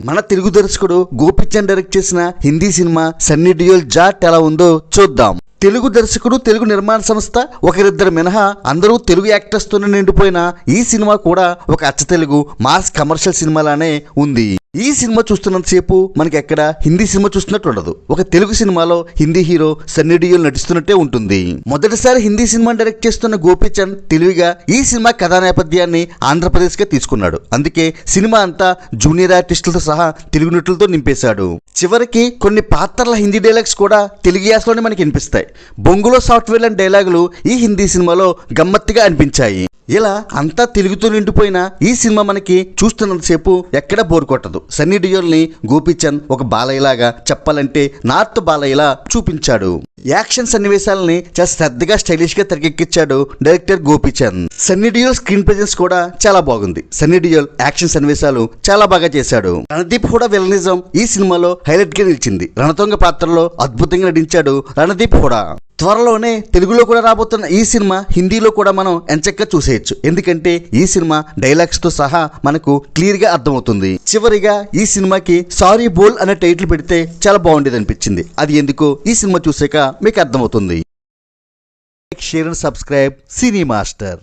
మన తెలుగు దర్శకుడు గోపీచంద్ డైరెక్ట్ చేసిన హిందీ సినిమా సన్నీ డియోల్ జాట్ ఎలా ఉందో చూద్దాం. తెలుగు దర్శకుడు, తెలుగు నిర్మాణ సంస్థ ఒకరిద్దరు మినహా అందరూ తెలుగు యాక్టర్స్ తోనే నిండిపోయిన ఈ సినిమా కూడా ఒక అచ్చ తెలుగు మాస్ కమర్షియల్ సినిమాలానే ఉంది. ఈ సినిమా చూస్తున్నంతసేపు మనకి ఎక్కడ హిందీ సినిమా చూస్తున్నట్టు ఉండదు. ఒక తెలుగు సినిమాలో హిందీ హీరో సన్నీ డియోల్ నటిస్తున్నట్టే ఉంటుంది. మొదటిసారి హిందీ సినిమా డైరెక్ట్ చేస్తున్న గోపీచంద్ తెలివిగా ఈ సినిమా కథా నేపథ్యాన్ని ఆంధ్రప్రదేశ్ గా తీసుకున్నాడు. అందుకే సినిమా అంతా జూనియర్ ఆర్టిస్టులతో సహా తెలుగు నటులతో నింపేశాడు. చివరికి కొన్ని పాత్రల హిందీ డైలాగ్స్ కూడా తెలుగు యాసలోనే మనకి వినిపిస్తాయి. బొంగులో సాఫ్ట్వేర్ లాంటి డైలాగులు ఈ హిందీ సినిమాలో గమ్మత్తుగా అనిపించాయి. ఇలా అంతా తెలుగుతో నిండిపోయిన ఈ సినిమా మనకి చూస్తున్నంతసేపు ఎక్కడ బోర్ కొట్టదు. సన్నీ డియోల్ ని గోపీచంద్ ఒక బాలయ్యలాగా, చెప్పాలంటే నార్త్ బాలయ్యలా చూపించాడు. యాక్షన్ సన్నివేశాలని చాలా శ్రద్ధగా స్టైలిష్ గా తెరకెక్కించాడు director Gopichand. Sunny Deol screen presence కూడా చాలా బాగుంది. సన్నీ డియోల్ యాక్షన్ సన్నివేశాలు చాలా బాగా చేశాడు. రణదీప్ హుడా విలనిజం ఈ సినిమాలో హైలైట్ గా నిలిచింది. రణతొంగ పాత్రలో అద్భుతంగా నటించాడు రణదీప్ హుడా. త్వరలోనే తెలుగులో కూడా రాబోతున్న ఈ సినిమా హిందీలో కూడా మనం ఎంచక్కా చూసేయచ్చు. ఎందుకంటే ఈ సినిమా డైలాగ్స్ తో సహా మనకు క్లియర్ గా అర్థమవుతుంది. చివరిగా ఈ సినిమాకి సారీ బోల్ అనే టైటిల్ పెడితే చాలా బాగుండేది అనిపించింది. అది ఎందుకో ఈ సినిమా చూసాక మీకు అర్థమవుతుంది. Share and subscribe cine master.